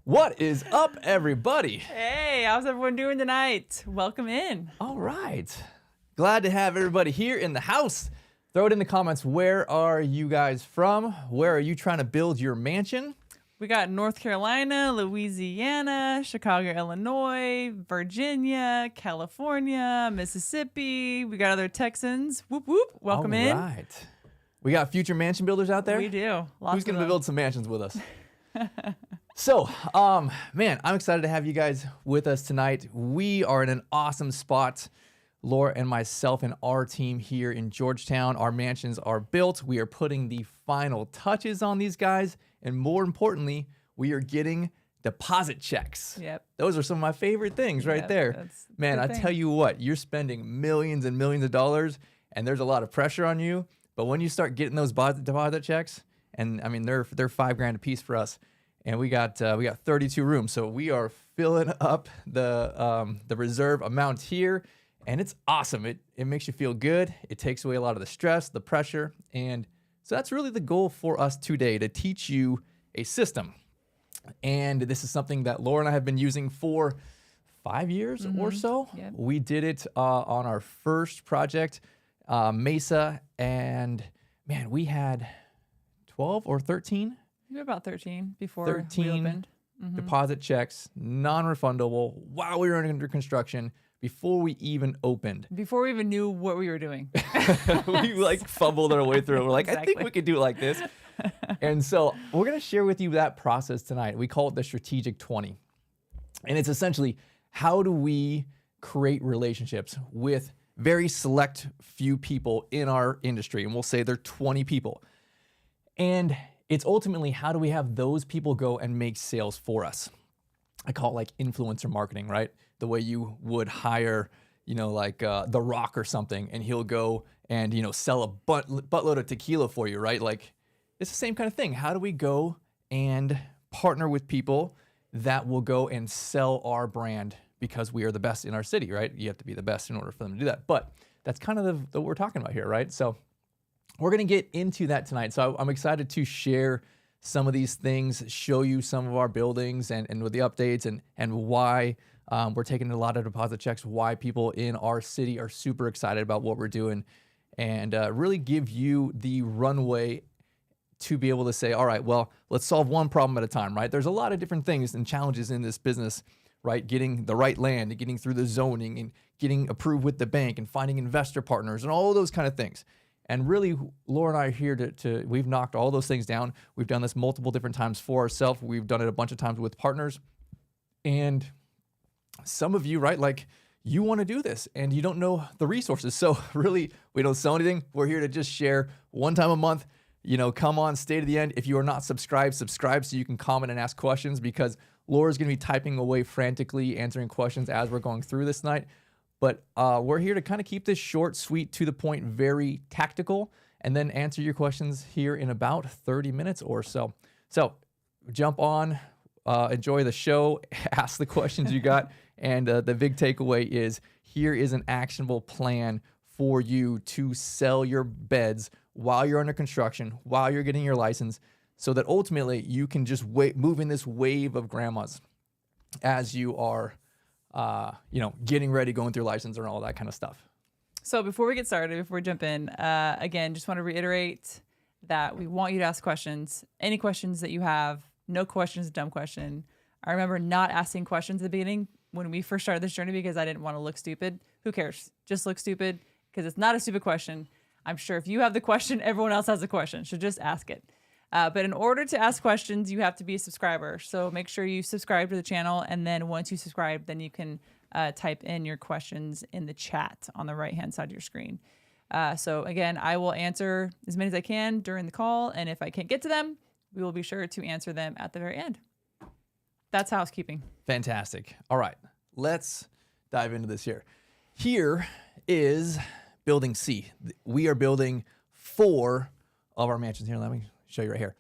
What is up, everybody? Hey, how's everyone doing tonight? Welcome in. All right. Glad to have everybody here in the house. Throw it in the comments. Where are you guys from? Where are you trying to build your mansion? We got North Carolina, Louisiana, Chicago, Illinois, Virginia, California, Mississippi. We got other Texans. Whoop, whoop. Welcome in. All right. We got future mansion builders out there? We do. Lots Who's going of to them. build some mansions with us? So, man, I'm excited to have you guys with us tonight. We are in an awesome spot. Laura and myself and our team here in Georgetown. Our mansions are built. We are putting the final touches on these guys. And more importantly, we are getting deposit checks. Yep. Those are some of my favorite things right there. that's a Man, good I thing. tell you what, you're spending millions and millions of dollars and there's a lot of pressure on you. But when you start getting those deposit checks, and I mean, they're $5,000 a piece for us. And we got 32 rooms. So we are filling up the reserve amount here. And it's awesome. It makes you feel good. It takes away a lot of the stress, the pressure. And so that's really the goal for us today, to teach you a system. And this is something that Laura and I have been using for 5 years or so. Yep. We did it on our first project, Mesa. And man, we had 12 or 13 We were about 13 before 13 we opened. deposit checks, non-refundable, while we were under construction, before we even opened. Before we even knew what we were doing. We like fumbled our way through it. We're like, I think Exactly. we could do it like this. And so we're going to share with you that process tonight. We call it the strategic 20. And it's essentially, how do we create relationships with very select few people in our industry? And we'll say they're 20 people. And it's ultimately, how do we have those people go and make sales for us? I call it like influencer marketing, right? The way you would hire, like The Rock or something, and he'll go and, sell a buttload of tequila for you, right? Like, it's the same kind of thing. How do we go and partner with people that will go and sell our brand because we are the best in our city, right? You have to be the best in order for them to do that. But that's kind of what we're talking about here, right? So we're going to get into that tonight. So I'm excited to share some of these things, show you some of our buildings and with the updates and why we're taking a lot of deposit checks, why people in our city are super excited about what we're doing, and really give you the runway to be able to say, all right, well, let's solve one problem at a time, right? There's a lot of different things and challenges in this business, right? Getting the right land and getting through the zoning and getting approved with the bank and finding investor partners and all those kind of things. And really, Laura and I are here we've knocked all those things down. We've done this multiple different times for ourselves. We've done it a bunch of times with partners. And some of you, right, like you want to do this and you don't know the resources. So really, we don't sell anything. We're here to just share one time a month. Come on, stay to the end. If you are not subscribed, subscribe so you can comment and ask questions, because Laura's going to be typing away frantically, answering questions as we're going through this night. But we're here to kind of keep this short, sweet, to the point, very tactical, and then answer your questions here in about 30 minutes or so. So jump on, enjoy the show, ask the questions you got. And the big takeaway is, here is an actionable plan for you to sell your beds while you're under construction, while you're getting your license, so that ultimately you can just move in this wave of grandmas as you are getting ready, going through license and all that kind of stuff. So before we get started, before we jump in, again, just want to reiterate that we want you to ask questions. Any questions that you have, no question is a dumb question. I remember not asking questions at the beginning when we first started this journey because I didn't want to look stupid. Who cares? Just look stupid, because it's not a stupid question. I'm sure if you have the question, everyone else has the question. So just ask it. But in order to ask questions, you have to be a subscriber. So make sure you subscribe to the channel. And then once you subscribe, then you can type in your questions in the chat on the right-hand side of your screen. So again, I will answer as many as I can during the call. And if I can't get to them, we will be sure to answer them at the very end. That's housekeeping. Fantastic. All right, let's dive into this here. Here is building C. We are building 4 of our mansions here. Let me show you right here.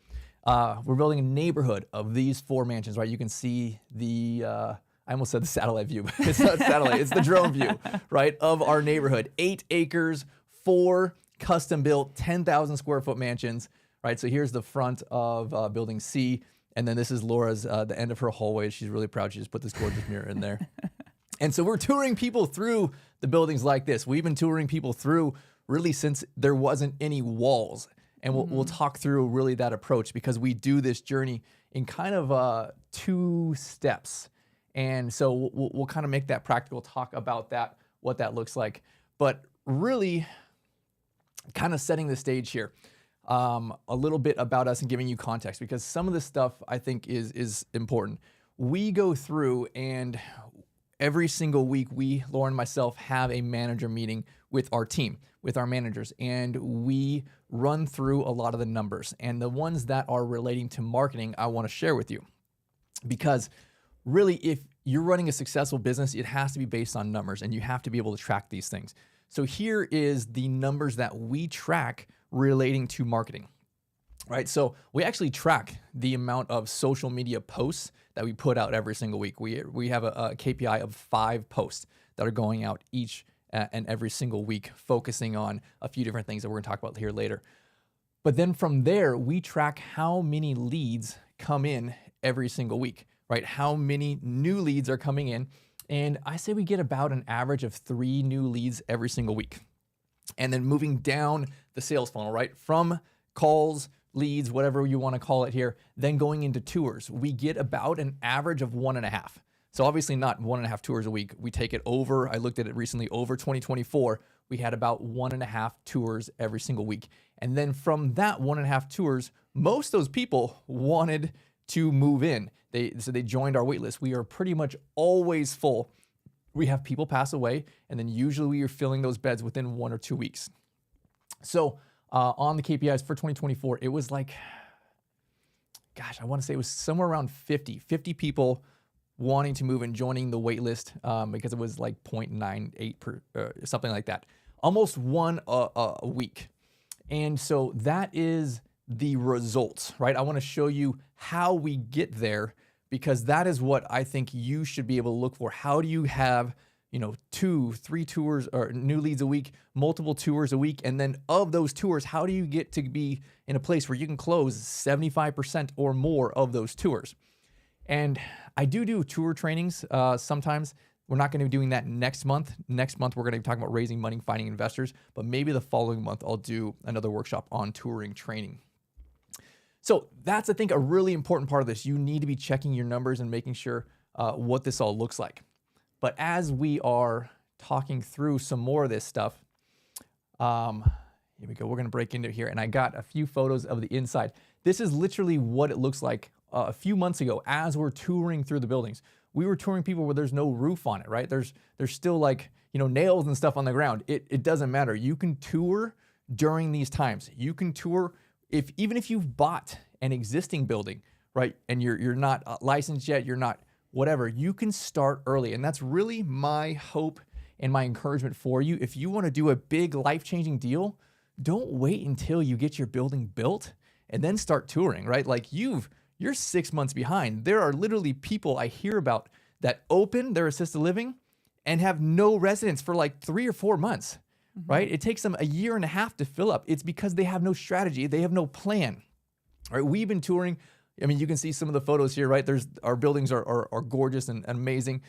We're building a neighborhood of these 4 mansions, right? You can see the, I almost said the satellite view, but it's not satellite, it's the drone view, right, of our neighborhood. 8 acres, 4 custom built, 10,000 square foot mansions, right? So here's the front of building C. And then this is Laura's, the end of her hallway. She's really proud. She just put this gorgeous mirror in there. And so we're touring people through the buildings like this. We've been touring people through really since there wasn't any walls. And we'll talk through really that approach, because we do this journey in kind of 2 steps. And so we'll kind of make that practical, talk about that, what that looks like. But really kind of setting the stage here, a little bit about us and giving you context, because some of this stuff I think is important. We go through, and every single week, Laura and myself, have a manager meeting with our team, with our managers, and we run through a lot of the numbers. And the ones that are relating to marketing, I want to share with you. Because really, if you're running a successful business, it has to be based on numbers, and you have to be able to track these things. So here is the numbers that we track relating to marketing, right? So we actually track the amount of social media posts that we put out every single week. We have a KPI of 5 posts that are going out each and every single week, focusing on a few different things that we're gonna talk about here later. But then from there, we track how many leads come in every single week, right? How many new leads are coming in. And I say we get about an average of 3 new leads every single week. And then moving down the sales funnel, right? From calls, leads, whatever you want to call it here, then going into tours, we get about an average of 1.5. So obviously not 1.5 tours a week. We take it over, I looked at it recently, over 2024, we had about 1.5 tours every single week. And then from that 1.5 tours, most of those people wanted to move in. So they joined our wait list. We are pretty much always full. We have people pass away, and then usually we are filling those beds within 1 or 2 weeks. So on the KPIs for 2024, it was like, gosh, I want to say it was somewhere around 50 people wanting to move and joining the wait list, because it was like 0.98 per, something like that. Almost one a week. And so that is the results, right? I want to show you how we get there, because that is what I think you should be able to look for. How do you have, 2, 3 tours or new leads a week, multiple tours a week? And then of those tours, how do you get to be in a place where you can close 75% or more of those tours? And I do tour trainings sometimes. We're not going to be doing that next month. Next month, we're going to be talking about raising money, finding investors. But maybe the following month, I'll do another workshop on touring training. So that's, I think, a really important part of this. You need to be checking your numbers and making sure what this all looks like. But as we are talking through some more of this stuff, here we go. We're going to break into it here. And I got a few photos of the inside. This is literally what it looks like a few months ago as we're touring through the buildings. We were touring people where there's no roof on it, right? There's still like, nails and stuff on the ground. It doesn't matter. You can tour during these times. You can tour even if you've bought an existing building, right? And you're not licensed yet, you're not whatever, you can start early. And that's really my hope and my encouragement for you. If you want to do a big life-changing deal, don't wait until you get your building built and then start touring, right? Like you're 6 months behind. There are literally people I hear about that open their assisted living and have no residents for like 3 or 4 months, right? It takes them a year and a half to fill up. It's because they have no strategy. They have no plan, right? We've been touring. I mean, you can see some of the photos here, right? Our buildings are gorgeous and amazing.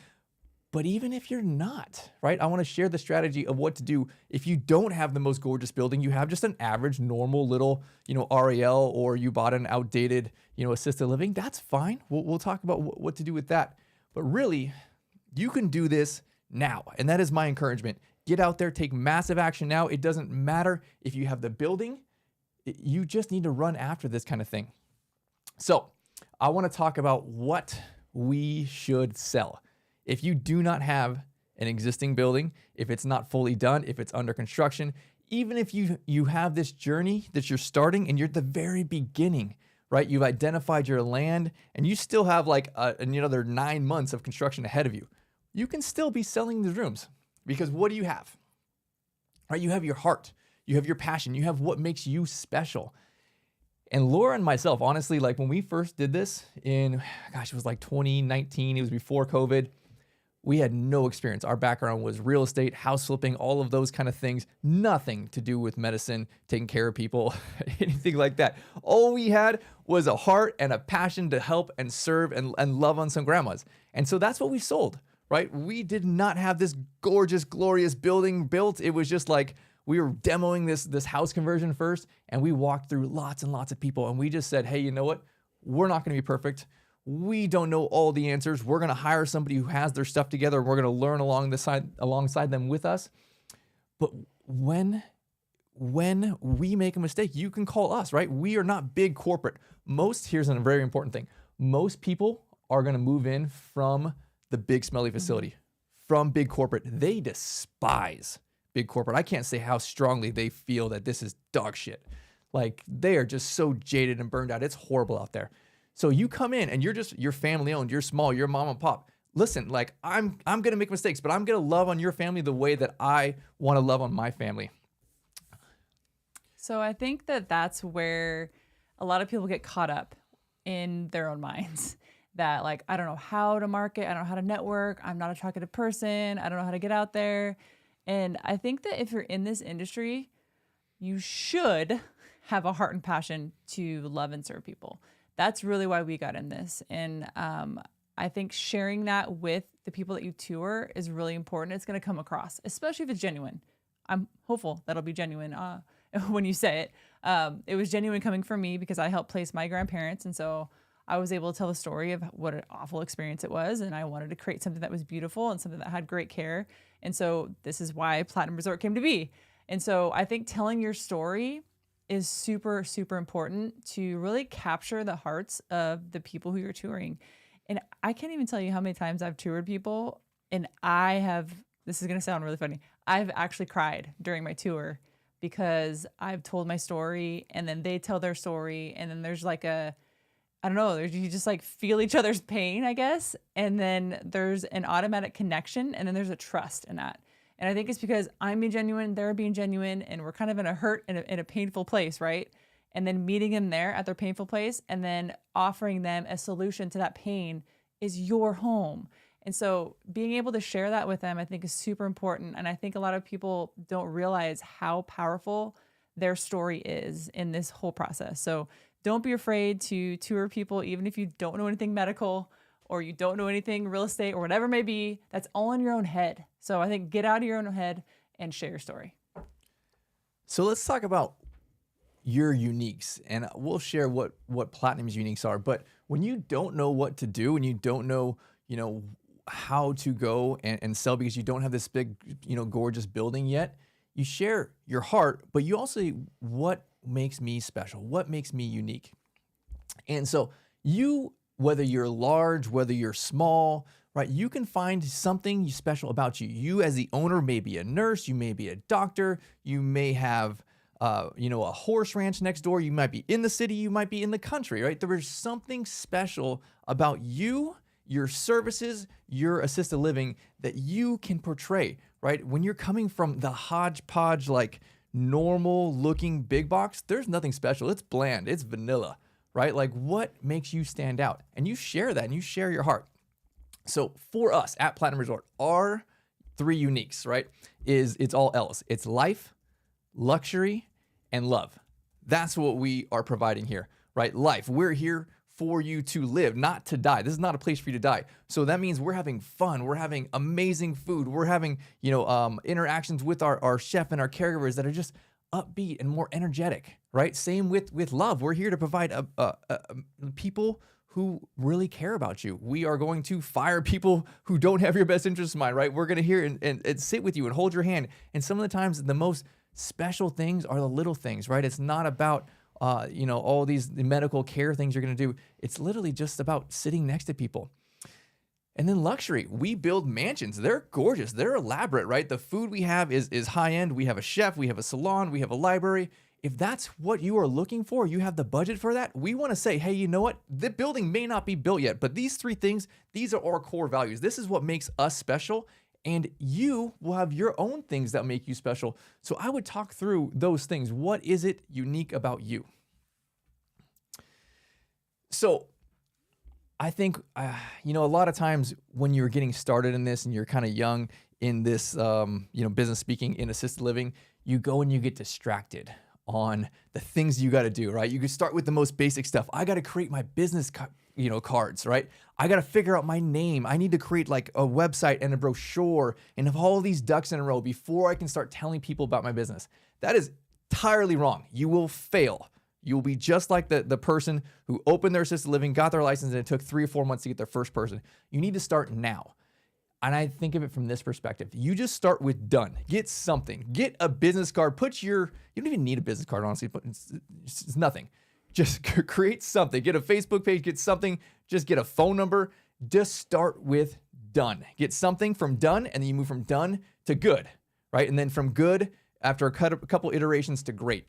But even if you're not, right? I want to share the strategy of what to do if you don't have the most gorgeous building. You have just an average, normal little, REL, or you bought an outdated, assisted living. That's fine. We'll talk about what to do with that. But really, you can do this now. And that is my encouragement. Get out there, take massive action now. It doesn't matter if you have the building. You just need to run after this kind of thing. So I want to talk about what we should sell. If you do not have an existing building, if it's not fully done, if it's under construction, even if you have this journey that you're starting and you're at the very beginning, right? You've identified your land and you still have like another 9 months of construction ahead of you. You can still be selling these rooms, because what do you have? Right? You have your heart, you have your passion, you have what makes you special. And Laura and myself, honestly, like when we first did this it was like 2019, it was before COVID. We had no experience. Our background was real estate, house flipping, all of those kind of things. Nothing to do with medicine, taking care of people, anything like that. All we had was a heart and a passion to help and serve and love on some grandmas. And so that's what we sold, right? We did not have this gorgeous, glorious building built. It was just like we were demoing this house conversion first, and we walked through lots and lots of people, and we just said, hey, you know what? We're not going to be perfect. We don't know all the answers. We're going to hire somebody who has their stuff together. And we're going to learn alongside them with us. But when we make a mistake, you can call us, right? We are not big corporate. Here's a very important thing. Most people are going to move in from the big smelly facility, from big corporate. They despise big corporate. I can't say how strongly they feel that this is dog shit. Like, they are just so jaded and burned out. It's horrible out there. So you come in and you're family owned, you're small, you're mom and pop. Listen, like, I'm going to make mistakes, but I'm going to love on your family the way that I want to love on my family. So I think that that's where a lot of people get caught up in their own minds that, like, I don't know how to market. I don't know how to network. I'm not a talkative person. I don't know how to get out there. And I think that if you're in this industry, you should have a heart and passion to love and serve people. That's really why we got in this. And I think sharing that with the people that you tour is really important. It's going to come across, especially if it's genuine. I'm hopeful that'll be genuine when you say it. It was genuine coming from me because I helped place my grandparents. And so I was able to tell the story of what an awful experience it was. And I wanted to create something that was beautiful and something that had great care. And so this is why Platinum Resort came to be. And so I think telling your story is super, super important to really capture the hearts of the people who you're touring. And I can't even tell you how many times I've toured people, and this is going to sound really funny, I've actually cried during my tour because I've told my story and then they tell their story, and then there's like I don't know, you just like feel each other's pain, I guess. And then there's an automatic connection, and then there's a trust in that. And I think it's because I'm being genuine, they're being genuine, and we're kind of in a hurt, in a painful place, right? And then meeting them there at their painful place and then offering them a solution to that pain is your home. And so being able to share that with them, I think, is super important. And I think a lot of people don't realize how powerful their story is in this whole process. So don't be afraid to tour people, even if you don't know anything medical or you don't know anything real estate or whatever it may be. That's all in your own head. So I think get out of your own head and share your story. So let's talk about your uniques, and we'll share what Platinum's uniques are. But when you don't know what to do and you don't know, how to go and sell because you don't have this big, gorgeous building yet, you share your heart, but you also say, what makes me special? What makes me unique? And so whether you're large, whether you're small, right, you can find something special about you. You as the owner may be a nurse, you may be a doctor, you may have a horse ranch next door, you might be in the city, you might be in the country, right? There is something special about you, your services, your assisted living that you can portray, right? When you're coming from the hodgepodge, like normal looking big box, there's nothing special. It's bland, it's vanilla, right? Like, what makes you stand out? And you share that and you share your heart. So for us at Platinum Resort, our three uniques, right, it's all L's. It's life, luxury, and love. That's what we are providing here, right? Life. We're here for you to live, not to die. This is not a place for you to die. So that means we're having fun. We're having amazing food. We're having, interactions with our chef and our caregivers that are just upbeat and more energetic, right? Same with love. We're here to provide people who really care about you. We are going to fire people who don't have your best interests in mind, right? We're going to hear and sit with you and hold your hand. And some of the times the most special things are the little things, right? It's not about, all these medical care things you're going to do. It's literally just about sitting next to people. And then luxury, we build mansions. They're gorgeous. They're elaborate, right? The food we have is high end. We have a chef, we have a salon, we have a library. If that's what you are looking for, you have the budget for that, we want to say, hey, you know what? The building may not be built yet, but these three things, these are our core values. This is what makes us special. And you will have your own things that make you special. So I would talk through those things. What is it unique about you? So I think, a lot of times when you're getting started in this and you're kind of young in this, business speaking in assisted living, you go and you get distracted on the things you got to do, right? You can start with the most basic stuff. I got to create my business, cards, right? I got to figure out my name. I need to create like a website and a brochure and have all these ducks in a row before I can start telling people about my business. That is entirely wrong. You will fail. You will be just like the person who opened their assisted living, got their license, and it took 3 or 4 months to get their first person. You need to start now. And I think of it from this perspective. You just start with done. Get something. Get a business card. You don't even need a business card, honestly, but it's nothing. Just create something. Get a Facebook page, get something. Just get a phone number. Just start with done. Get something from done, and then you move from done to good, right? And then from good, after a couple iterations, to great.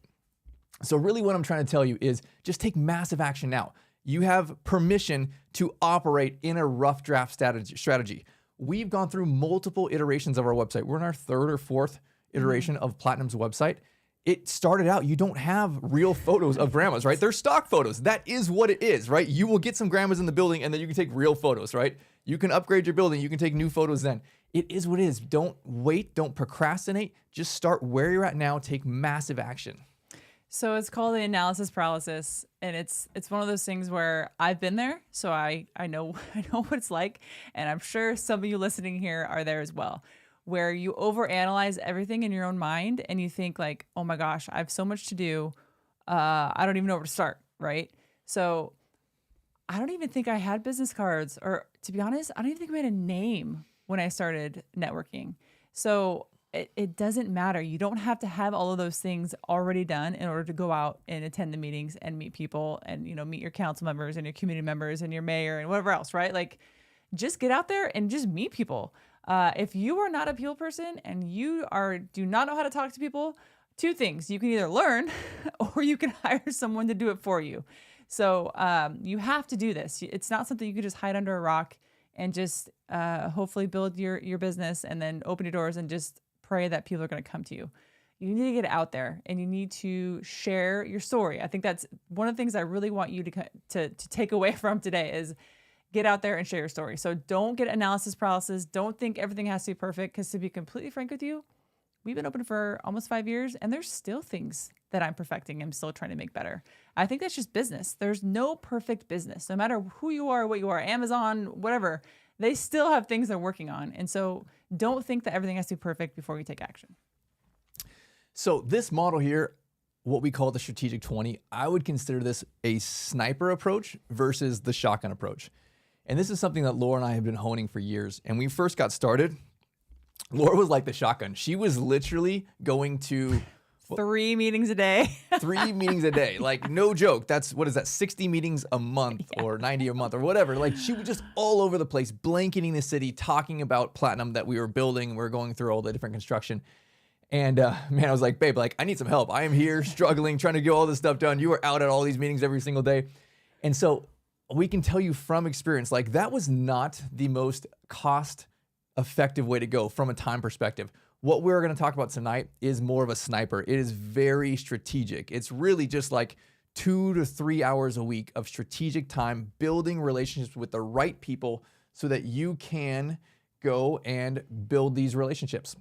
So really what I'm trying to tell you is just take massive action now. You have permission to operate in a rough draft strategy. We've gone through multiple iterations of our website. We're in our 3rd or 4th iteration of Platinum's website. It started out, you don't have real photos of grandmas, right? They're stock photos. That is what it is, right? You will get some grandmas in the building and then you can take real photos, right? You can upgrade your building. You can take new photos then. It is what it is. Don't wait. Don't procrastinate. Just start where you're at now. Take massive action. So it's called the analysis paralysis, and it's one of those things where I've been there, so I know what it's like, and I'm sure some of you listening here are there as well, where you overanalyze everything in your own mind, and you think like, oh my gosh, I have so much to do, I don't even know where to start, right? So I don't even think I had business cards, or to be honest, I don't even think we had a name when I started networking. So it doesn't matter. You don't have to have all of those things already done in order to go out and attend the meetings and meet people and, meet your council members and your community members and your mayor and whatever else, right? Like, just get out there and just meet people. If you are not a people person and you do not know how to talk to people, 2 things: you can either learn or you can hire someone to do it for you. So you have to do this. It's not something you can just hide under a rock and just hopefully build your business and then open your doors and just pray that people are going to come to you. You need to get out there and you need to share your story. I think that's one of the things I really want you to take away from today is get out there and share your story. So don't get analysis paralysis. Don't think everything has to be perfect, because to be completely frank with you, we've been open for almost 5 years and there's still things that I'm perfecting. I'm still trying to make better. I think that's just business. There's no perfect business. No matter who you are, what you are, Amazon, whatever, they still have things they're working on. And so don't think that everything has to be perfect before you take action. So this model here, what we call the strategic 20, I would consider this a sniper approach versus the shotgun approach. And this is something that Laura and I have been honing for years. And when we first got started, Laura was like the shotgun. She was literally going to 3 meetings a day. 3 meetings a day. Like, no joke. What is that? 60 meetings a month or 90 a month or whatever. Like, she was just all over the place, blanketing the city, talking about Platinum that we were building. We were going through all the different construction. And man, I was like, babe, I need some help. I am here struggling, trying to get all this stuff done. You are out at all these meetings every single day. And so we can tell you from experience, like, that was not the most cost-effective way to go from a time perspective. What we're going to talk about tonight is more of a sniper. It is very strategic. It's really just like 2 to 3 hours a week of strategic time, building relationships with the right people so that you can go and build these relationships.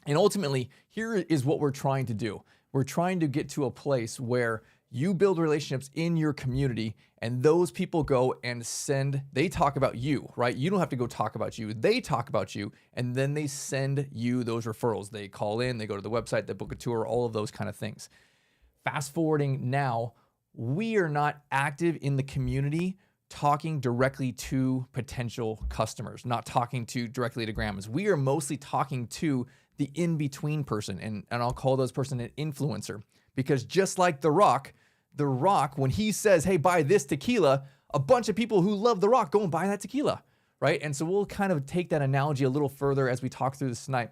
And ultimately, here is what we're trying to do. We're trying to get to a place where you build relationships in your community and those people go and they talk about you, right? You don't have to go talk about you. They talk about you and then they send you those referrals. They call in, they go to the website, they book a tour, all of those kind of things. Fast forwarding now, we are not active in the community talking directly to potential customers, not talking directly to grandmas. We are mostly talking to the in-between person, and I'll call those person an influencer, because just like The Rock, when he says, hey, buy this tequila, a bunch of people who love The Rock go and buy that tequila, right? And so we'll kind of take that analogy a little further as we talk through this tonight.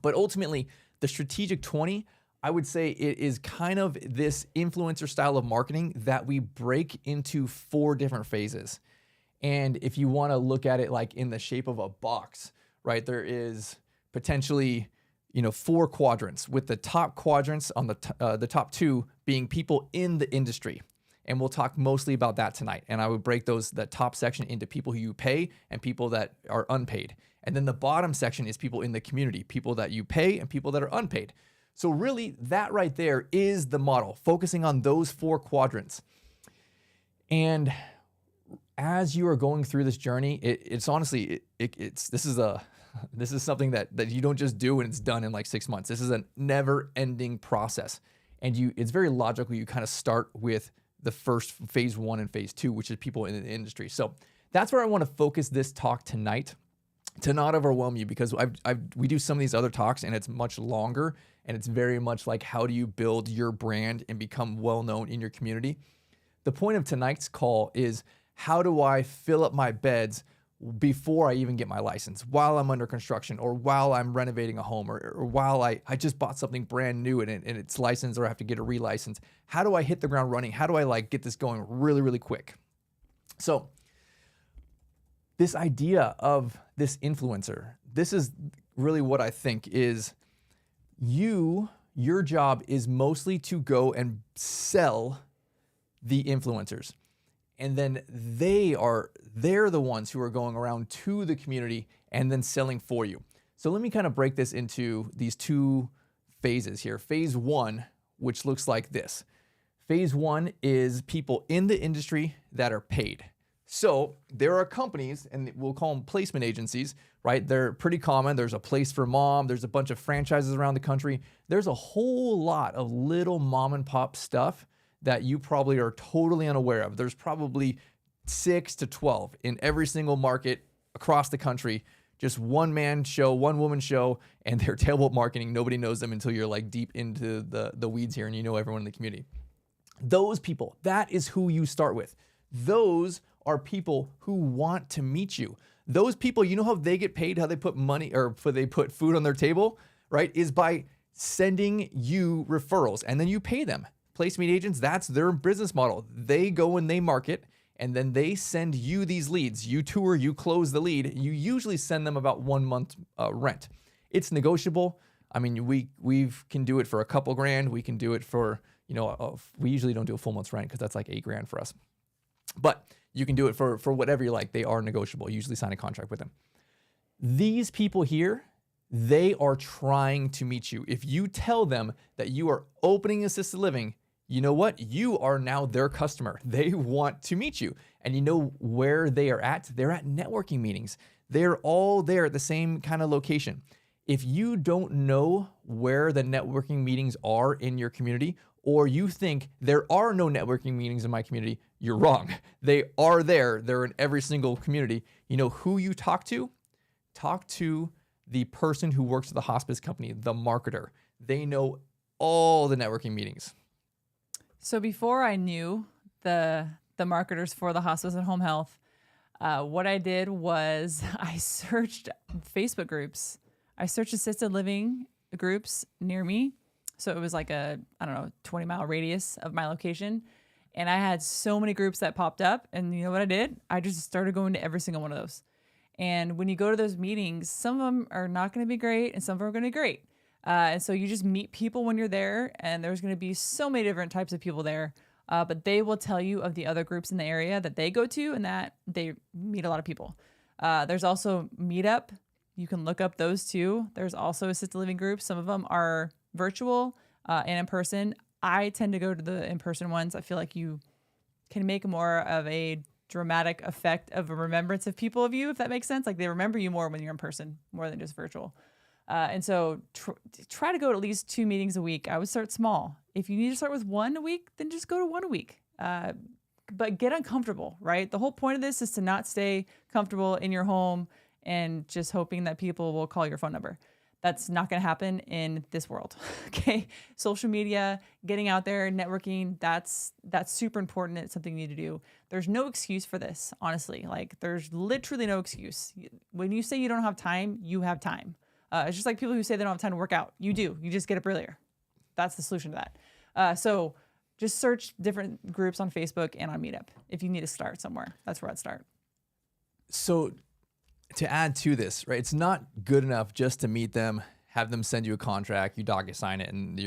But ultimately, the strategic 20, I would say it is kind of this influencer style of marketing that we break into 4 different phases. And if you want to look at it like in the shape of a box, right, there is potentially 4 quadrants, with the top quadrants on the top 2 being people in the industry. And we'll talk mostly about that tonight. And I would break that top section into people who you pay and people that are unpaid. And then the bottom section is people in the community, people that you pay and people that are unpaid. So really that right there is the model, focusing on those 4 quadrants. And as you are going through this journey, it's honestly, this is something that you don't just do and it's done in like 6 months. This is a never ending process. And it's very logical. You kind of start with the first phase 1 and phase 2, which is people in the industry. So that's where I want to focus this talk tonight, to not overwhelm you, because we do some of these other talks and it's much longer and it's very much like, how do you build your brand and become well-known in your community? The point of tonight's call is, how do I fill up my beds before I even get my license, while I'm under construction, or while I'm renovating a home, or while I just bought something brand new and it's licensed, or I have to get a relicense? How do I hit the ground running? How do I like get this going really, really quick? So this idea of this influencer, this is really what I think is your job is mostly to go and sell the influencers. And then they're the ones who are going around to the community and then selling for you. So let me kind of break this into these 2 phases here. Phase 1, which looks like this. Phase 1 is people in the industry that are paid. So there are companies, and we'll call them placement agencies, right? They're pretty common. There's a Place for Mom. There's a bunch of franchises around the country. There's a whole lot of little mom and pop stuff that you probably are totally unaware of. There's probably 6 to 12 in every single market across the country. Just one man show, one woman show, and they're terrible at marketing. Nobody knows them until you're like deep into the weeds here and you know everyone in the community. Those people, that is who you start with. Those are people who want to meet you. Those people, you know how they get paid, how they put money or they put food on their table, right? Is by sending you referrals, and then you pay them. Placement agents, that's their business model. They go and they market, and then they send you these leads. You tour, you close the lead. You usually send them about 1 month rent. It's negotiable. I mean, we can do it for a couple grand. We can do it for, we usually don't do a full month's rent because that's like $8,000 for us. But you can do it for whatever you like. They are negotiable. You usually sign a contract with them. These people here, they are trying to meet you. If you tell them that you are opening assisted living, you know what? You are now their customer. They want to meet you. And you know where they are at? They're at networking meetings. They're all there at the same kind of location. If you don't know where the networking meetings are in your community, or you think there are no networking meetings in my community, you're wrong. They are there. They're in every single community. You know who you talk to? Talk to the person who works at the hospice company, the marketer. They know all the networking meetings. So before I knew the marketers for the hospice and home health, what I did was I searched Facebook groups. I searched assisted living groups near me. So it was like a, 20-mile radius of my location. And I had so many groups that popped up. And you know what I did? I just started going to every single one of those. And when you go to those meetings, some of them are not going to be great and some of them are going to be great. And so you just meet people when you're there, and there's going to be so many different types of people there. But they will tell you of the other groups in the area that they go to and that they meet a lot of people. There's also Meetup. You can look up those too. There's also assisted living groups. Some of them are virtual and in person. I tend to go to the in-person ones. I feel like you can make more of a dramatic effect of a remembrance of people of you, if that makes sense. Like they remember you more when you're in person, more than just virtual. And so try to go to at least 2 meetings a week. I would start small. If you need to start with 1 a week, then just go to 1 a week. But get uncomfortable, right? The whole point of this is to not stay comfortable in your home and just hoping that people will call your phone number. That's not going to happen in this world. Okay. Social media, getting out there, networking, that's super important. It's something you need to do. There's no excuse for this, honestly. Like there's literally no excuse. When you say you don't have time, you have time. It's just like people who say they don't have time to work out. You do. You just get up earlier. That's the solution to that. So just search different groups on Facebook and on Meetup if you need to start somewhere. That's where I'd start. So to add to this, right, it's not good enough just to meet them, have them send you a contract, you DocuSign it, and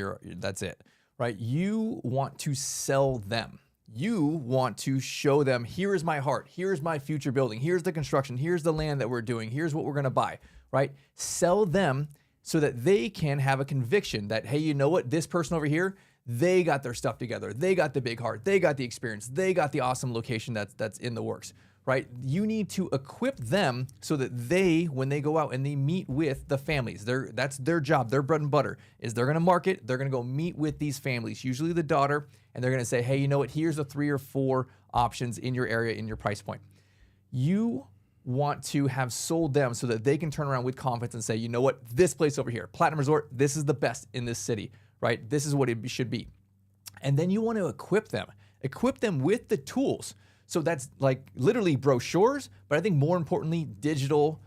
that's it, right? You want to sell them. You want to show them, here is my heart, here's my future building, here's the construction, here's the land that we're doing, here's what we're going to buy, right? Sell them so that they can have a conviction that, hey, you know what? This person over here, they got their stuff together. They got the big heart. They got the experience. They got the awesome location that's in the works, right? You need to equip them so that they, when they go out and they meet with the families, that's their job, their bread and butter, is they're going to market, they're going to go meet with these families, usually the daughter, and they're going to say, hey, you know what? Here's the 3 or 4 options in your area, in your price point. You want to have sold them so that they can turn around with confidence and say, you know what? This place over here, Platinum Resort, this is the best in this city, right? This is what it should be. And then you want to equip them with the tools. So that's like literally brochures, but I think more importantly, digital,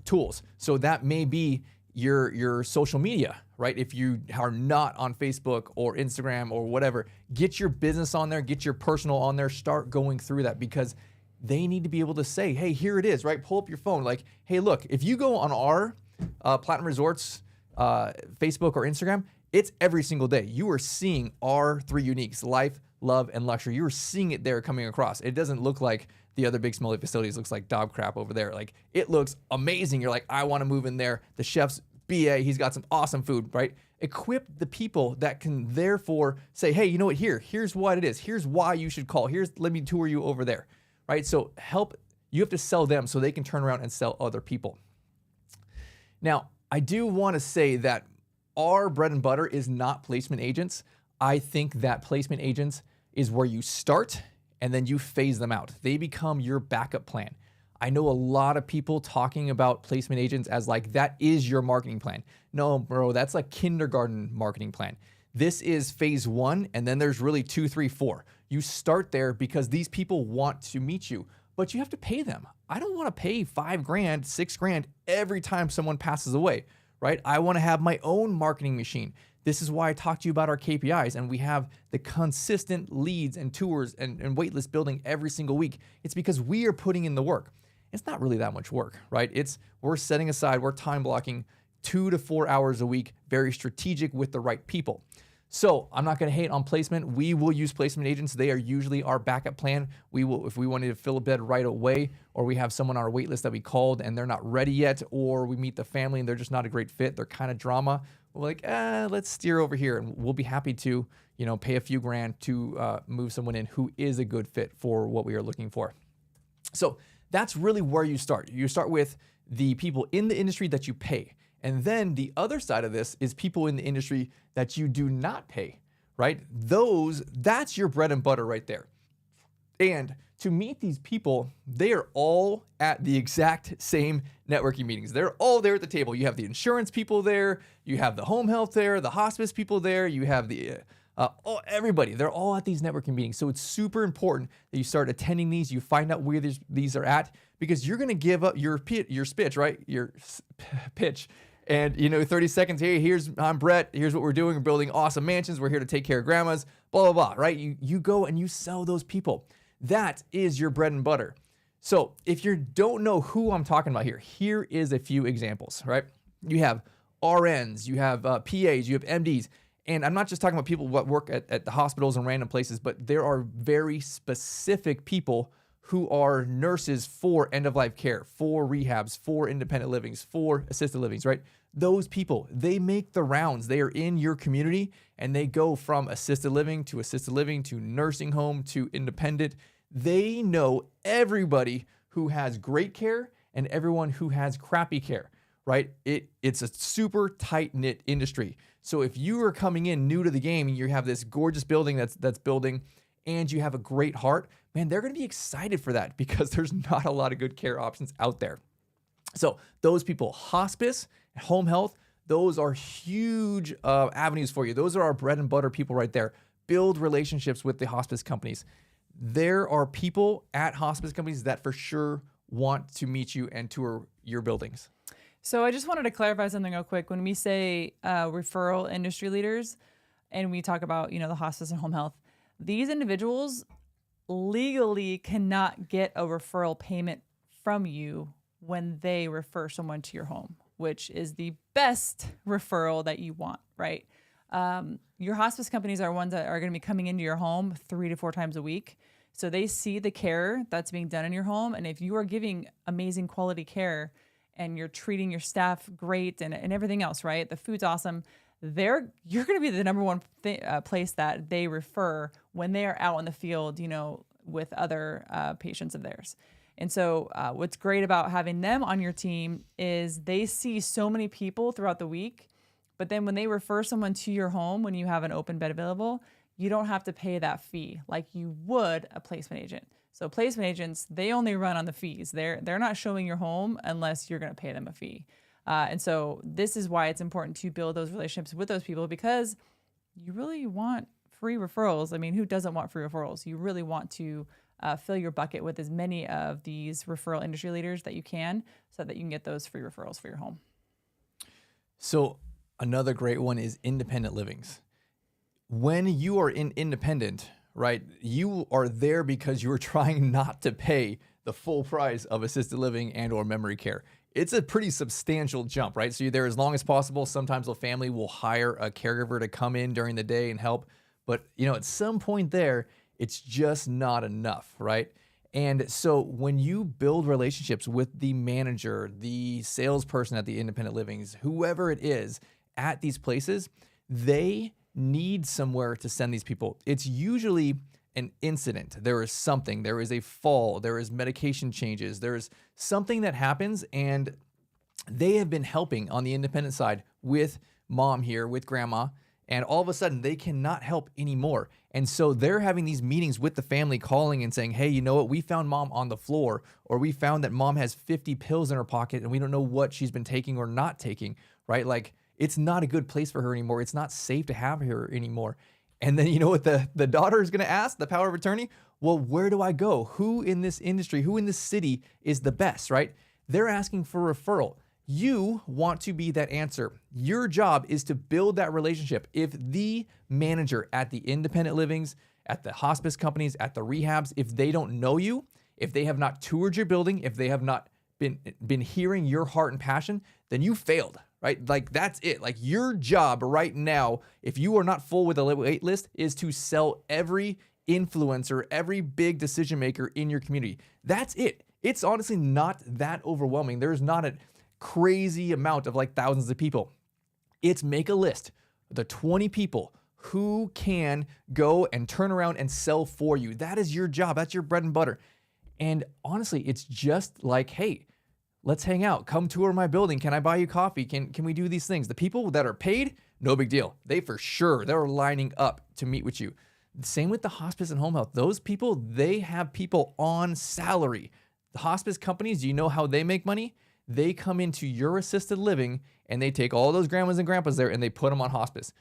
tools. So that may be your social media, right? If you are not on Facebook or Instagram or whatever, get your business on there, get your personal on there, start going through that, because they need to be able to say, hey, here it is, right? Pull up your phone. Like, hey, look, if you go on our Platinum Resorts Facebook or Instagram, it's every single day. You are seeing our 3 uniques, life, love, and luxury. You are seeing it there coming across. It doesn't look like the other big smelly facilities. It looks like dog crap over there. Like, it looks amazing. You're like, I want to move in there. The chef's BA, he's got some awesome food, right? Equip the people that can therefore say, hey, you know what, here's what it is. Here's why you should call. Let me tour you over there, right? So you have to sell them so they can turn around and sell other people. Now, I do want to say that our bread and butter is not placement agents. I think that placement agents is where you start and then you phase them out. They become your backup plan. I know a lot of people talking about placement agents as like, that is your marketing plan. No, bro, that's like kindergarten marketing plan. This is phase 1, and then there's really 2, 3, 4. You start there because these people want to meet you, but you have to pay them. I don't want to pay $5,000, $6,000 every time someone passes away, right? I want to have my own marketing machine. This is why I talked to you about our KPIs, and we have the consistent leads and tours and waitlist building every single week. It's because we are putting in the work. It's not really that much work, right? We're setting aside, we're time blocking 2 to 4 hours a week, very strategic with the right people. So I'm not going to hate on placement. We will use placement agents. They are usually our backup plan. We will, if we wanted to fill a bed right away, or we have someone on our wait list that we called and they're not ready yet, or we meet the family and they're just not a great fit, they're kind of drama. We're like, let's steer over here, and we'll be happy to, pay a few grand to move someone in who is a good fit for what we are looking for. So that's really where you start. You start with the people in the industry that you pay. And then the other side of this is people in the industry that you do not pay, right? That's your bread and butter right there. And to meet these people, they are all at the exact same networking meetings. They're all there at the table. You have the insurance people there, you have the home health there, the hospice people there, you have the everybody. They're all at these networking meetings. So it's super important that you start attending these. You find out where these are at, because you're going to give up your pitch, right? Your pitch. And 30 seconds. Hey, I'm Brett. Here's what we're doing. We're building awesome mansions. We're here to take care of grandmas. Blah blah blah. Right? You go and you sell those people. That is your bread and butter. So if you don't know who I'm talking about here is a few examples. Right? You have RNs. You have PAs. You have MDs. And I'm not just talking about people that work at the hospitals and random places, but there are very specific people who are nurses for end-of-life care, for rehabs, for independent livings, for assisted livings, right? Those people, they make the rounds. They are in your community, and they go from assisted living to nursing home to independent. They know everybody who has great care and everyone who has crappy care, right? It's a super tight-knit industry. So if you are coming in new to the game and you have this gorgeous building that's building, and you have a great heart, man, they're going to be excited for that, because there's not a lot of good care options out there. So those people, hospice, home health, those are huge avenues for you. Those are our bread and butter people right there. Build relationships with the hospice companies. There are people at hospice companies that for sure want to meet you and tour your buildings. So I just wanted to clarify something real quick. When we say referral industry leaders, and we talk about, the hospice and home health, these individuals legally cannot get a referral payment from you when they refer someone to your home, which is the best referral that you want, right? Your hospice companies are ones that are going to be coming into your home 3 to 4 times a week. So they see the care that's being done in your home. And if you are giving amazing quality care and you're treating your staff great and everything else, right? The food's awesome. You're going to be the number one place that they refer when they are out in the field, with other patients of theirs. And so what's great about having them on your team is they see so many people throughout the week, but then when they refer someone to your home, when you have an open bed available, you don't have to pay that fee like you would a placement agent. So placement agents, they only run on the fees. They're not showing your home unless you're going to pay them a fee. And so this is why it's important to build those relationships with those people, because you really want free referrals. I mean, who doesn't want free referrals? You really want to fill your bucket with as many of these referral industry leaders that you can, so that you can get those free referrals for your home. So another great one is independent livings. When you are in independent, right, you are there because you are trying not to pay the full price of assisted living and or memory care. It's a pretty substantial jump, right? So you're there as long as possible. Sometimes a family will hire a caregiver to come in during the day and help. But, at some point there, it's just not enough, right? And so when you build relationships with the manager, the salesperson at the independent livings, whoever it is at these places, they need somewhere to send these people. It's usually an incident. There is something, there is a fall, there is medication changes, there is something that happens, and they have been helping on the independent side with mom here, with grandma, and all of a sudden they cannot help anymore. And so they're having these meetings with the family, calling and saying, hey, you know what? We found mom on the floor, or we found that mom has 50 pills in her pocket and we don't know what she's been taking or not taking, right? Like, it's not a good place for her anymore. It's not safe to have her anymore. And then you know what the daughter is going to ask, the power of attorney? Well, where do I go? Who in this industry, who in this city is the best, right? They're asking for referral. You want to be that answer. Your job is to build that relationship. If the manager at the independent livings, at the hospice companies, at the rehabs, if they don't know you, if they have not toured your building, if they have not been hearing your heart and passion, then you failed, right? Like, that's it. Like, your job right now, if you are not full with a wait list, is to sell every influencer, every big decision maker in your community. That's it. It's honestly not that overwhelming. There's not a crazy amount of like thousands of people. It's make a list, the 20 people who can go and turn around and sell for you. That is your job. That's your bread and butter. And honestly, it's just like, hey, let's hang out. Come tour my building. Can I buy you coffee? Can we do these things? The people that are paid, no big deal. They're lining up to meet with you. Same with the hospice and home health. Those people, they have people on salary. The hospice companies, do you know how they make money? They come into your assisted living and they take all those grandmas and grandpas there and they put them on hospice.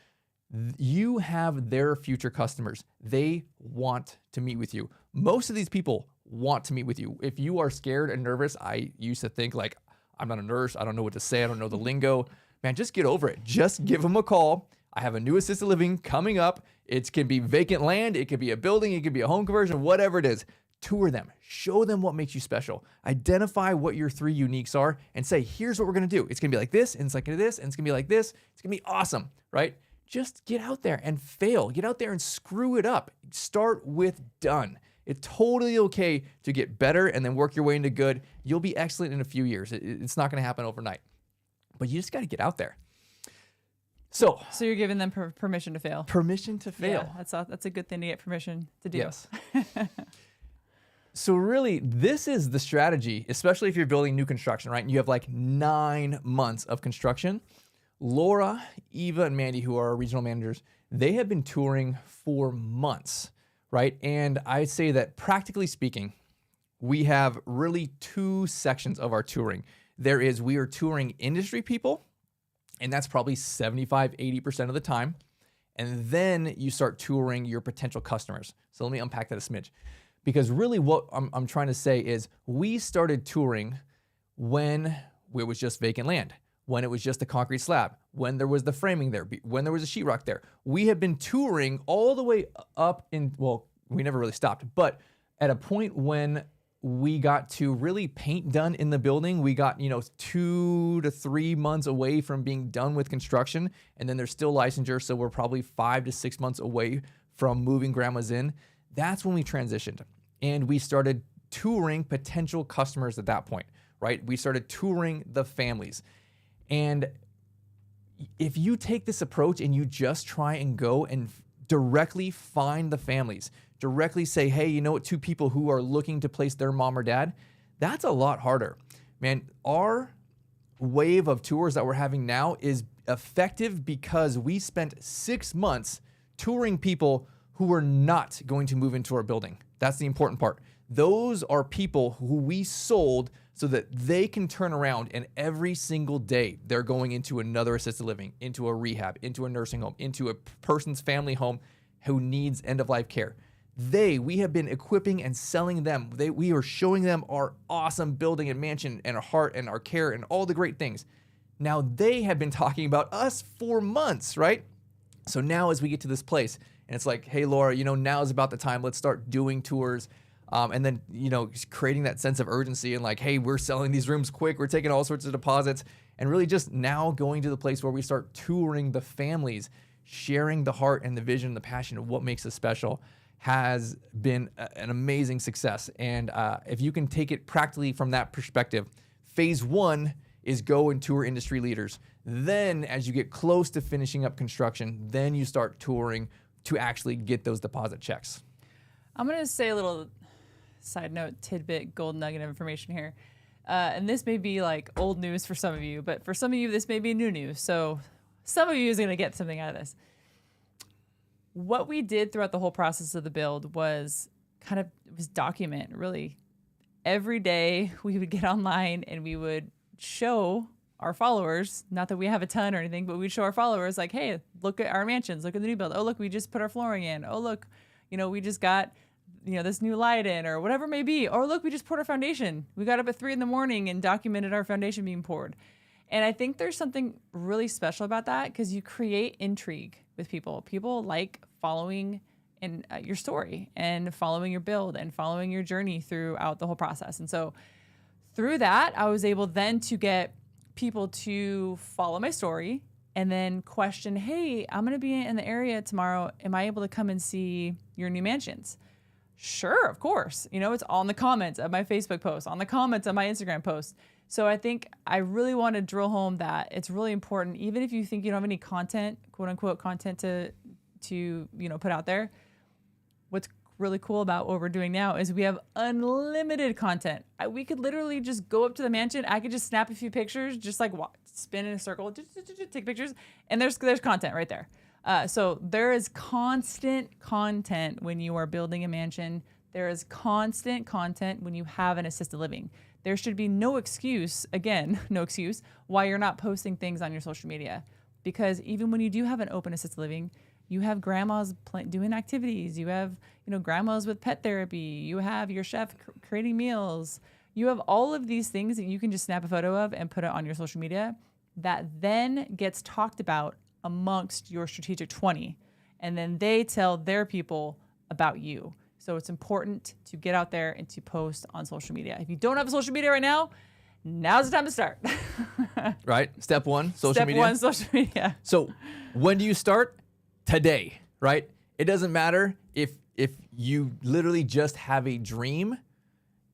You have their future customers. They want to meet with you. Most of these people want to meet with you. If you are scared and nervous, I used to think like, I'm not a nurse. I don't know what to say. I don't know the lingo. Man, just get over it. Just give them a call. I have a new assisted living coming up. It can be vacant land. It could be a building. It could be a home conversion, whatever it is. Tour them. Show them what makes you special. Identify what your 3 uniques are and say, here's what we're going to do. It's going to be like this, and it's like this, and it's going to be like this. It's going to be awesome, right? Just get out there and fail. Get out there and screw it up. Start with done. It's totally okay to get better and then work your way into good. You'll be excellent in a few years. It's not going to happen overnight, but you just got to get out there. So you're giving them permission to fail. Permission to fail. Yeah, that's a good thing to get permission to do. Yes. So really, this is the strategy, especially if you're building new construction, right? And you have like 9 months of construction. Laura, Eva, and Mandy, who are our regional managers, they have been touring for months, right? And I'd say that practically speaking, we have really 2 sections of our touring. We are touring industry people, and that's probably 75, 80% of the time. And then you start touring your potential customers. So let me unpack that a smidge. Because really what I'm trying to say is we started touring when it was just vacant land, when it was just a concrete slab, when there was the framing there, when there was a sheetrock there. We have been touring all the way up we never really stopped, but at a point when we got to really paint done in the building. We got, 2 to 3 months away from being done with construction. And then there's still licensure. So we're probably 5 to 6 months away from moving grandmas in. That's when we transitioned. And we started touring potential customers at that point, right? We started touring the families. And if you take this approach and you just try and go and directly find the families, directly say, hey, you know what, 2 people who are looking to place their mom or dad, that's a lot harder. Man, our wave of tours that we're having now is effective because we spent 6 months touring people who were not going to move into our building. That's the important part. Those are people who we sold so that they can turn around and every single day they're going into another assisted living, into a rehab, into a nursing home, into a person's family home who needs end-of-life care. We have been equipping and selling them. We are showing them our awesome building and mansion and our heart and our care and all the great things. Now they have been talking about us for months, right? So now as we get to this place and it's like, hey, Laura, now is about the time. Let's start doing tours. And then, creating that sense of urgency and like, hey, we're selling these rooms quick. We're taking all sorts of deposits and really just now going to the place where we start touring the families, sharing the heart and the vision and the passion of what makes us special has been an amazing success. And if you can take it practically from that perspective, phase 1 is go and tour industry leaders. Then as you get close to finishing up construction, then you start touring to actually get those deposit checks. I'm going to say a little side note, tidbit, gold nugget of information here. And this may be like old news for some of you, but for some of you, this may be new news. So some of you is going to get something out of this. What we did throughout the whole process of the build was document really. Every day we would get online and we would show our followers, not that we have a ton or anything, but we'd show our followers like, hey, look at our mansions, look at the new build. Oh, look, we just put our flooring in. Oh, look, we just got, this new light in or whatever it may be. Or look, we just poured our foundation. We got up at 3 a.m. and documented our foundation being poured. And I think there's something really special about that because you create intrigue with people. People like following in your story and following your build and following your journey throughout the whole process. And so through that, I was able then to get people to follow my story and then question, hey, I'm going to be in the area tomorrow. Am I able to come and see your new mansions? Sure, of course. It's on the comments of my Facebook post, on the comments of my Instagram post. So I think I really want to drill home that it's really important, even if you think you don't have any content, quote unquote, content to put out there. What's really cool about what we're doing now is we have unlimited content. We could literally just go up to the mansion. I could just snap a few pictures, just like spin in a circle, take pictures, and there's content right there. So there is constant content when you are building a mansion. There is constant content when you have an assisted living. There should be no excuse why you're not posting things on your social media. Because even when you do have an open assisted living, you have grandmas doing activities. You have, grandmas with pet therapy. You have your chef creating meals. You have all of these things that you can just snap a photo of and put it on your social media that then gets talked about amongst your strategic 20. And then they tell their people about you. So it's important to get out there and to post on social media. If you don't have a social media right now, now's the time to start. Right? Step 1, social media. Step 1, social media. So when do you start? Today, right? It doesn't matter if you literally just have a dream,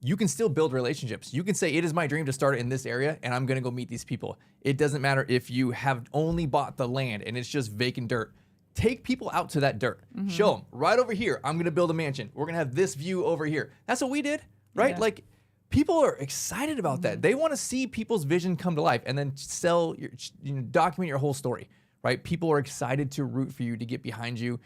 you can still build relationships. You can say, it is my dream to start in this area and I'm going to go meet these people. It doesn't matter if you have only bought the land and it's just vacant dirt. Take people out to that dirt. Mm-hmm. Show them right over here. I'm going to build a mansion. We're going to have this view over here. That's what we did, right? Yeah. Like people are excited about that. They want to see people's vision come to life and then document your whole story. Right? People are excited to root for you, to get behind you,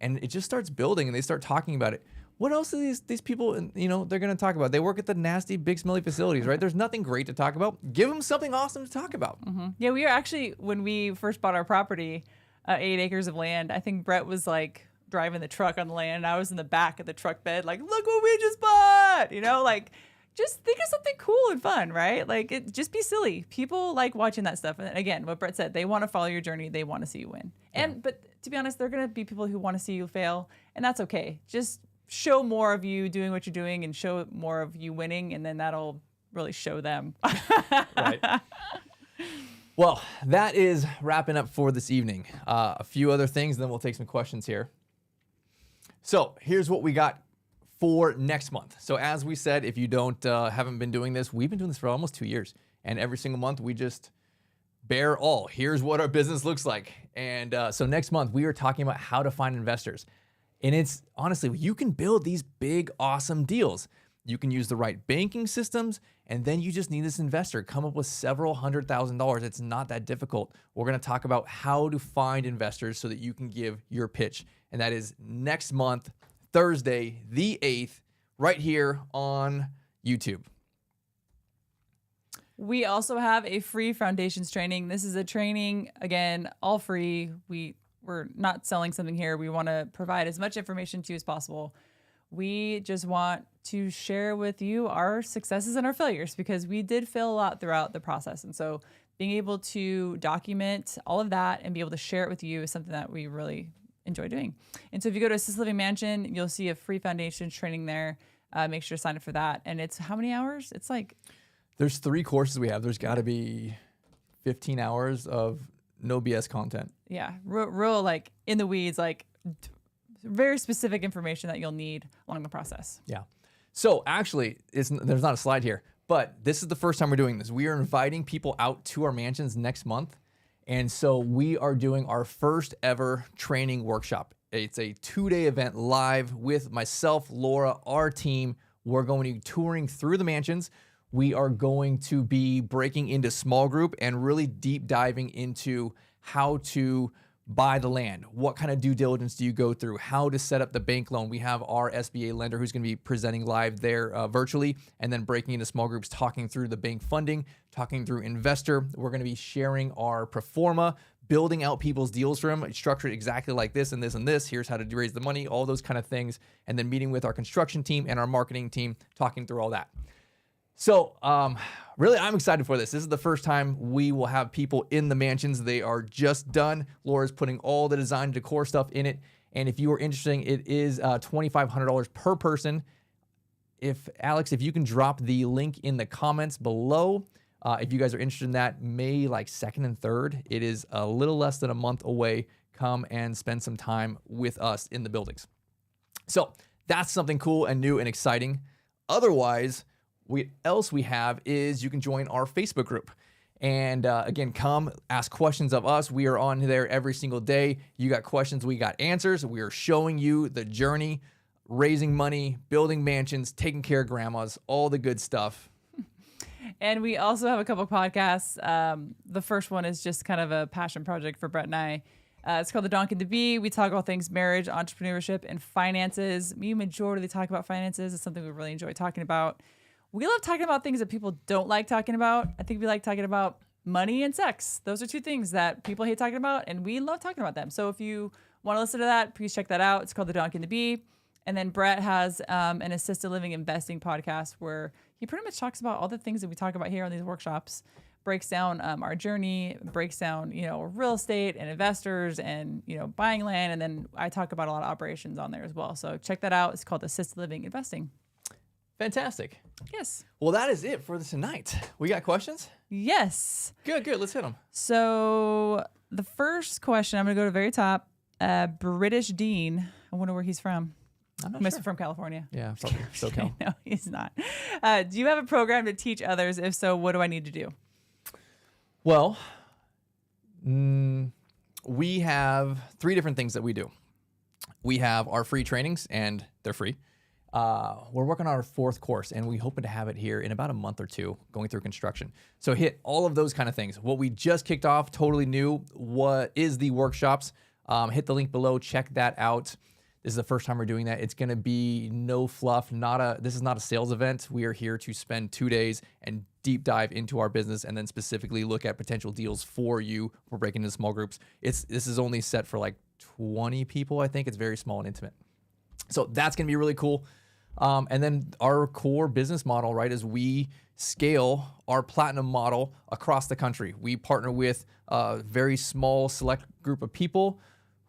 and it just starts building and they start talking about it. What else are these people, they're going to talk about? They work at the nasty, big, smelly facilities, right? There's nothing great to talk about. Give them something awesome to talk about. Mm-hmm. Yeah, we are actually, when we first bought our property, 8 acres of land, I think Brett was like driving the truck on the land and I was in the back of the truck bed like, look what we just bought, just think of something cool and fun, right? Like, just be silly. People like watching that stuff. And again, what Brett said, they want to follow your journey. They want to see you win. But to be honest, there are going to be people who want to see you fail, and that's okay. Just show more of you doing what you're doing and show more of you winning, and then that'll really show them. Right. Well, that is wrapping up for this evening. A few other things, then we'll take some questions here. So here's what we got for next month. So as we said, if you haven't been doing this, we've been doing this for almost 2 years. And every single month we just bear all. Here's what our business looks like. And so next month we are talking about how to find investors. And it's honestly, you can build these big, awesome deals. You can use the right banking systems, and then you just need this investor. Come up with several $100,000. It's not that difficult. We're going to talk about how to find investors so that you can give your pitch. And that is next month, Thursday, the 8th, right here on YouTube. We also have a free foundations training. This is a training, again, all free. We're not selling something here. We want to provide as much information to you as possible. We just want to share with you our successes and our failures, because we did fail a lot throughout the process. And so being able to document all of that and be able to share it with you is something that we really enjoy doing. And so if you go to Assist Living Mansion, you'll see a free foundations training there. Make sure to sign up for that. And it's how many hours? It's like... There's 3 courses we have. There's got to be 15 hours of no BS content. Yeah, real like in the weeds, like very specific information that you'll need along the process. Yeah. So actually, there's not a slide here, but this is the first time we're doing this. We are inviting people out to our mansions next month. And so we are doing our first ever training workshop. It's a 2-day event live with myself, Laura, our team. We're going to be touring through the mansions. We are going to be breaking into small group and really deep diving into how to buy the land. What kind of due diligence do you go through? How to set up the bank loan. We have our SBA lender who's going to be presenting live there virtually, and then breaking into small groups, talking through the bank funding, talking through investor. We're going to be sharing our pro forma, building out people's deals for them, structured exactly like this and this and this. Here's how to raise the money, all those kind of things. And then meeting with our construction team and our marketing team, talking through all that. So really, I'm excited for this. This is the first time we will have people in the mansions. They are just done. Laura's putting all the design decor stuff in it. And if you are interested, it is $2,500 per person. Alex, if you can drop the link in the comments below, if you guys are interested in that, May 2nd and 3rd, it is a little less than a month away. Come and spend some time with us in the buildings. So that's something cool and new and exciting. Otherwise, what else we have is you can join our Facebook group. And again, come ask questions of us. We are on there every single day. You got questions, we got answers. We are showing you the journey, raising money, building mansions, taking care of grandmas, all the good stuff. And we also have a couple podcasts. The first one is just kind of a passion project for Brett and I. It's called The Donkey and the Bee. We talk about things, marriage, entrepreneurship, and finances. We majorly talk about finances. It's something we really enjoy talking about. We love talking about things that people don't like talking about. I think we like talking about money and sex. Those are 2 things that people hate talking about, and we love talking about them. So if you want to listen to that, please check that out. It's called The Donkey and the Bee. And then Brett has an assisted living investing podcast where he pretty much talks about all the things that we talk about here on these workshops, breaks down our journey, breaks down, real estate and investors and, buying land. And then I talk about a lot of operations on there as well. So check that out. It's called Assisted Living Investing. Fantastic. Yes. Well, that is it for tonight. We got questions? Yes. Good. Let's hit them. So the first question, I'm going to go to the very top. British Dean. I wonder where he's from. I'm not Must sure. be from California. Yeah, probably SoCal. No, he's not. Do you have a program to teach others? If so, what do I need to do? Well, we have 3 different things that we do. We have our free trainings, and they're free. We're working on our 4th course, and we hoping to have it here in about a month or 2 going through construction. So hit all of those kind of things. What we just kicked off, totally new, what is the workshops. Hit the link below, check that out. This is the first time we're doing that. It's gonna be no fluff, this is not a sales event. We are here to spend 2 days and deep dive into our business and then specifically look at potential deals for you. We're breaking into small groups. This is only set for like 20 people, I think. It's very small and intimate. So that's gonna be really cool. And then our core business model, right, is we scale our platinum model across the country. We partner with a very small select group of people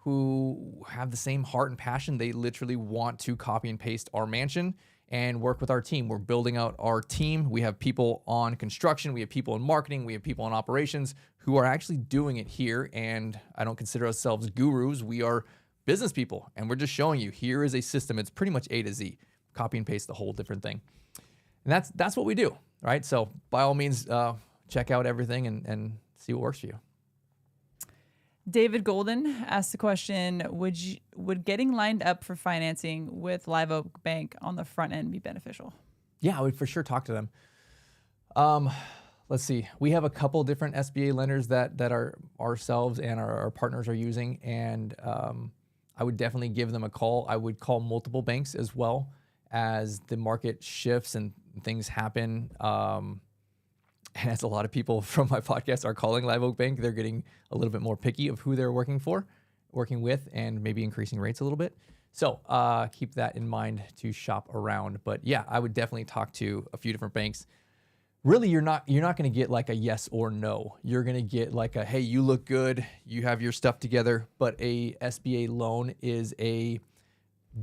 who have the same heart and passion. They literally want to copy and paste our mansion and work with our team. We're building out our team. We have people on construction, we have people in marketing, we have people in operations who are actually doing it here. And I don't consider ourselves gurus. We are business people, and we're just showing you here is a system. It's pretty much A to Z. Copy and paste the whole different thing. And that's what we do, right? So by all means, check out everything and see what works for you. David Golden asked the question, would getting lined up for financing with Live Oak Bank on the front end be beneficial? Yeah, I would for sure talk to them. Let's see. We have a couple different SBA lenders that are ourselves and our partners are using, and I would definitely give them a call. I would call multiple banks as well as the market shifts and things happen. And as a lot of people from my podcast are calling Live Oak Bank, they're getting a little bit more picky of who they're working with, and maybe increasing rates a little bit. So keep that in mind to shop around. But yeah, I would definitely talk to a few different banks. Really, you're not going to get like a yes or no. You're going to get like a, hey, you look good, you have your stuff together. But a SBA loan is a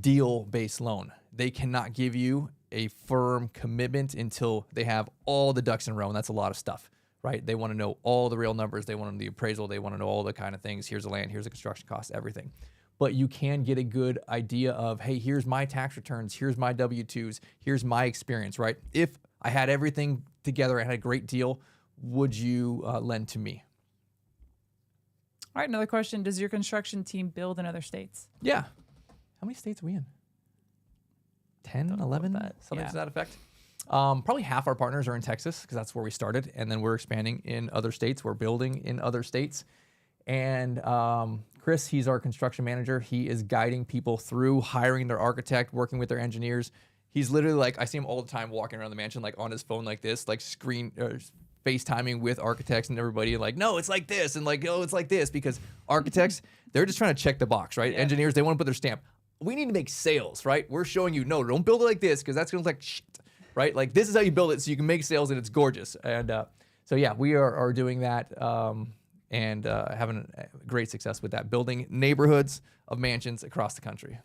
deal-based loan. They cannot give you a firm commitment until they have all the ducks in a row, and that's a lot of stuff, right? They want to know all the real numbers. They want to know the appraisal. They want to know all the kind of things. Here's the land. Here's the construction costs, everything. But you can get a good idea of, hey, here's my tax returns. Here's my W-2s. Here's my experience, right? If I had everything together, I had a great deal, would you lend to me? All right, another question. Does your construction team build in other states? Yeah. How many states are we in? 10, 11, something to that effect. Probably half our partners are in Texas because that's where we started. And then we're expanding in other states. We're building in other states. And Chris, he's our construction manager. He is guiding people through hiring their architect, working with their engineers. He's literally like, I see him all the time walking around the mansion, like on his phone like this, like FaceTiming with architects and everybody, like, no, it's like this. And like, oh, it's like this, because architects, they're just trying to check the box, right? Yeah. Engineers, they want to put their stamp. We need to make sales, right? We're showing you, no, don't build it like this because that's going to look like shit, right? Like this is how you build it so you can make sales and it's gorgeous. And so yeah, we are doing that and having great success with that, building neighborhoods of mansions across the country.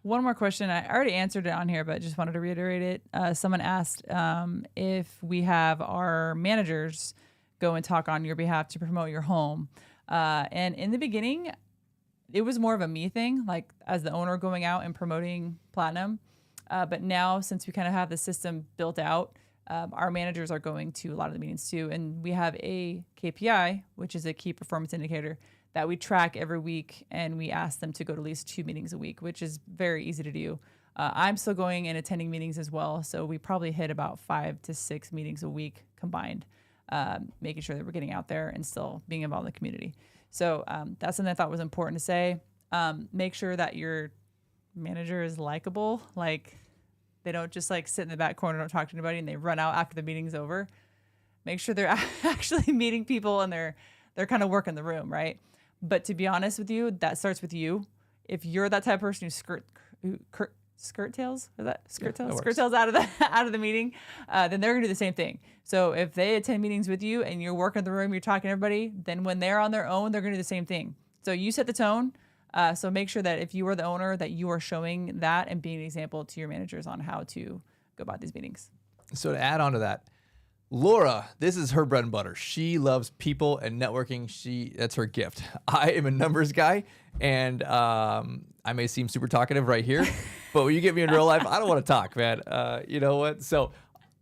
One more question. I already answered it on here, but just wanted to reiterate it. Someone asked if we have our managers go and talk on your behalf to promote your home. And in the beginning, it was more of a me thing, like as the owner going out and promoting Platinum. But now, since we kind of have the system built out, our managers are going to a lot of the meetings too. And we have a KPI, which is a key performance indicator, that we track every week. And we ask them to go to at least 2 meetings a week, which is very easy to do. I'm still going and attending meetings as well. So we probably hit about 5 to 6 meetings a week combined, making sure that we're getting out there and still being involved in the community. So that's something I thought was important to say. Make sure that your manager is likable. Like they don't just like sit in the back corner, don't talk to anybody, and they run out after the meeting's over. Make sure they're actually meeting people and they're kind of working the room, right? But to be honest with you, that starts with you. If you're that type of person who skirt tails out of the meeting, then they're gonna do the same thing. So if they attend meetings with you and you're working the room, you're talking to everybody, then when they're on their own, they're gonna do the same thing. So you set the tone. So make sure that if you are the owner, that you are showing that and being an example to your managers on how to go about these meetings. So to add on to that, Laura, this is her bread and butter. She loves people and networking. That's her gift. I am a numbers guy, and I may seem super talkative right here, but when you get me in real life, I don't want to talk, man. You know what? So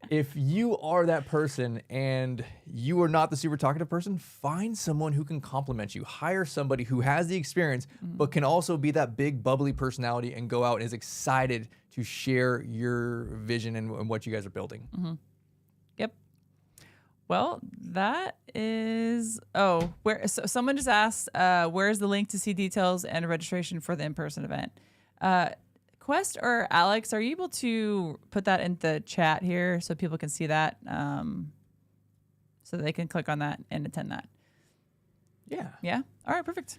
if you are that person and you are not the super talkative person, find someone who can compliment you. Hire somebody who has the experience, but can also be that big bubbly personality and go out and is excited to share your vision and what you guys are building. Mm-hmm. Yep. Well, that is, so someone just asked, where's the link to see details and registration for the in-person event? Quest or Alex, are you able to put that in the chat here so people can see that, so they can click on that and attend that? Yeah. Yeah? All right, perfect.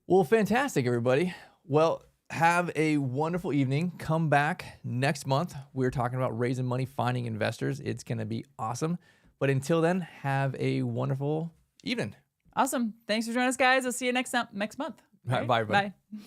Well, fantastic, everybody. Well, have a wonderful evening. Come back next month. We're talking about raising money, finding investors. It's going to be awesome. But until then, have a wonderful evening. Awesome. Thanks for joining us, guys. I'll see you next month. All right, bye, everybody. Bye.